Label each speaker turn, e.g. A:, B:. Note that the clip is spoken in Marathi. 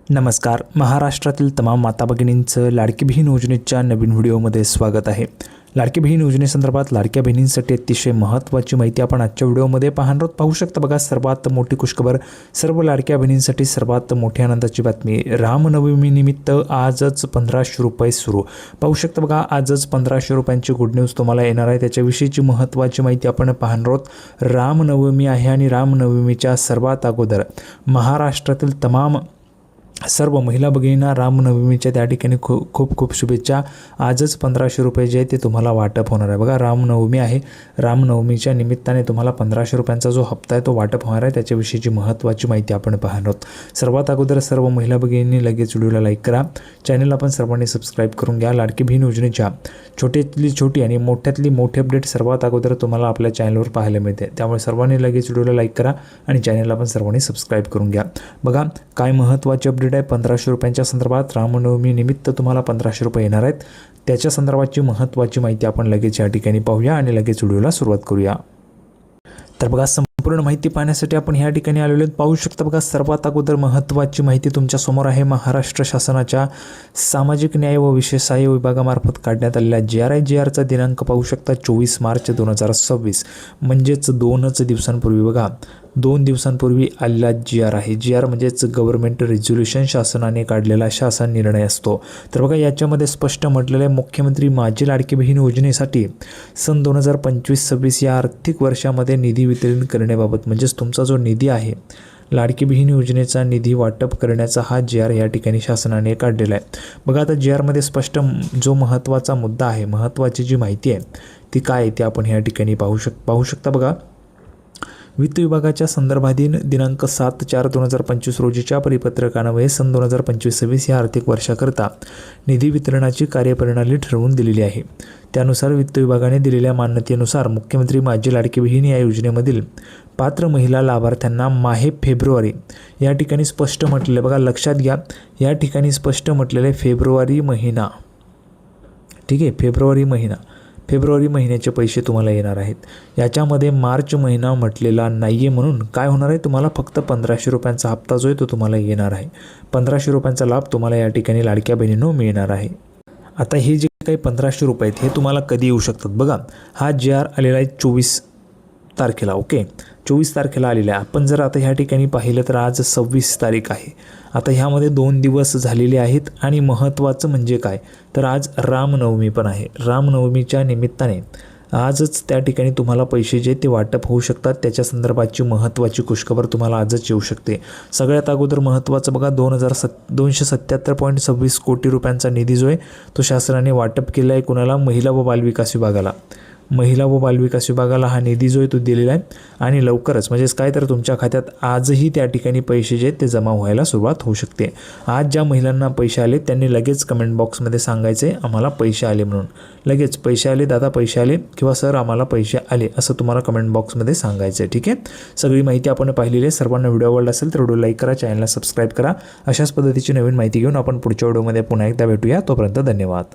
A: नमस्कार. महाराष्ट्रातील तमाम माता भगिनींचं लाडकी बहीण योजनेच्या नवीन व्हिडिओमध्ये स्वागत आहे. लाडकी बहीण योजनेसंदर्भात लाडक्या बहिणींसाठी अतिशय महत्त्वाची माहिती आपण आजच्या व्हिडिओमध्ये पाहू शकता. बघा, सर्वात मोठी खुशखबर, सर्व लाडक्या बहिणींसाठी सर्वात मोठी आनंदाची बातमी. रामनवमी निमित्त आजच 1500 रुपये सुरू. पाहू शकता बघा, आजच 1500 रुपयांची गुड न्यूज तुम्हाला येणार आहे. त्याच्याविषयीची महत्त्वाची माहिती आपण पाहणार आहोत. रामनवमी आहे आणि रामनवमीच्या सर्वात अगोदर महाराष्ट्रातील तमाम सर्व महिला भगिनींना रामनवमीच्या त्या ठिकाणी खूप खूप शुभेच्छा. आजच 1500 रुपये जे आहे ते तुम्हाला वाटप होणार आहे. बघा, रामनवमी आहे. रामनवमीच्या निमित्ताने तुम्हाला 1500 रुपयांचा जो हप्ता आहे तो वाटप होणार आहे. त्याच्याविषयीची महत्त्वाची माहिती आपण पाहणार आहोत. सर्वात अगोदर सर्व महिला भगिनींनी लगेच व्हिडिओला लाईक करा. चॅनलला पण सर्वांनी सबस्क्राईब करून घ्या. लाडकी बहीण योजनेच्या छोट्यातली छोटी आणि मोठ्यातली मोठी अपडेट सर्वात अगोदर तुम्हाला आपल्या चॅनलवर पाहायला मिळते. त्यामुळे सर्वांनी लगेच व्हिडिओला लाईक करा आणि चॅनलला पण सर्वांनी सबस्क्राईब करून घ्या. बघा, काय महत्त्वाची अपडेट आहे 1500 रुपयांच्या संदर्भात. रामनवमी निमित्त तुम्हाला 1500 रुपये येणार आहेत. त्याच्या संदर्भाची महत्त्वाची माहिती आपण लगेच या ठिकाणी पाहूया आणि लगेच व्हिडिओला सुरुवात करूया. तर बघा, संपूर्ण माहिती पाहण्यासाठी आपण ह्या ठिकाणी आलेलो आहोत. पाहू शकता बघा, सर्वात अगोदर महत्त्वाची माहिती तुमच्या समोर आहे. महाराष्ट्र शासनाच्या सामाजिक न्याय व विशेष सहाय्य विभागामार्फत काढण्यात आलेल्या GRचा दिनांक पाहू शकता 24 मार्च 2026, म्हणजेच 2 दिवसांपूर्वी. बघा, 2 दिवसांपूर्वी आलेला GR आहे. GR म्हणजेच गव्हर्नमेंट रिझोल्युशन, शासनाने काढलेला शासन निर्णय असतो. तर बघा, याच्यामध्ये स्पष्ट म्हटलेलं आहे, मुख्यमंत्री माझी लाडकी बहीण योजनेसाठी सन 2025-26 या आर्थिक वर्षामध्ये निधी वितरण करण्याबाबत, म्हणजेच तुमचा जो निधी आहे लाडकी बहीण योजनेचा निधी वाटप करण्याचा हा GR या ठिकाणी शासनाने काढलेला आहे. बघा, आता GRमध्ये स्पष्ट जो महत्त्वाचा मुद्दा आहे, महत्त्वाची जी माहिती आहे ती काय आहे ते आपण या ठिकाणी पाहू शकता. बघा, वित्त विभागाच्या संदर्भाधीन दिनांक 7/4/2025 रोजीच्या परिपत्रकान्वये सन 2025-26 या आर्थिक वर्षाकरता निधी वितरणाची कार्यप्रणाली ठरवून दिलेली आहे. त्यानुसार वित्त विभागाने दिलेल्या मान्यतेनुसार मुख्यमंत्री माझी लाडकी बहीण या योजनेमधील पात्र महिला लाभार्थ्यांना माहे फेब्रुवारी या ठिकाणी स्पष्ट म्हटलेलं, बघा लक्षात घ्या, या ठिकाणी स्पष्ट म्हटलेलं आहे फेब्रुवारी महिना. ठीक आहे, फेब्रुवारी महिन्याचे पैसे तुम्हाला येणार आहेत. याच्यामध्ये मार्च महिना म्हटलेला नाही आहे, म्हणून काय होणार आहे, तुम्हाला फक्त 1500 रुपयांचा हप्ता जो आहे तो तुम्हाला येणार आहे. 1500 रुपयांचा लाभ तुम्हाला या ठिकाणी लाडक्या बहिणींनो मिळणार आहे. आता हे जे काही 1500 रुपये आहेत हे तुम्हाला कधी येऊ शकतात. बघा, हा GR आलेला आहे 24 तारखेला. ओके, 24 तारखेला आलेला आहे. आपण जर आता ह्या ठिकाणी पाहिलं तर आज 26 तारीख आहे. आता ह्यामध्ये 2 दिवस झालेले आहेत आणि महत्त्वाचं म्हणजे काय, तर आज रामनवमी पण आहे. रामनवमीच्या निमित्ताने आजच त्या ठिकाणी तुम्हाला पैसे जे ते वाटप होऊ शकतात. त्याच्या संदर्भाची महत्त्वाची खुशखबर तुम्हाला आजच येऊ शकते. सगळ्यात अगोदर महत्त्वाचं बघा, 277.26 कोटी रुपयांचा निधी जो आहे तो शासनाने वाटप केला आहे. कुणाला? महिला व बालविकास विभागाला हा निधी जो आहे तो दिलेला आहे. आणि लवकरच, म्हणजेच काय, तर तुमच्या खात्यात आजही त्या ठिकाणी पैसे जे ते जमा व्हायला सुरुवात होऊ शकते. आज ज्या महिलांना पैसे आले त्यांनी लगेच कमेंट बॉक्समध्ये सांगायचे आम्हाला पैसे आले म्हणून. लगेच पैसे आले दादा, पैसे आले, किंवा सर आम्हाला पैसे आले, असं तुम्हाला कमेंट बॉक्समध्ये सांगायचं आहे. ठीक आहे, सगळी माहिती आपण पाहिलेली आहे. सर्वांना व्हिडिओ आवडला असेल तर व्हिडिओ लाईक करा, चॅनलला सबस्क्राईब करा. अशाच पद्धतीची नवीन माहिती घेऊन आपण पुढच्या व्हिडिओमध्ये पुन्हा एकदा भेटूया. तोपर्यंत धन्यवाद.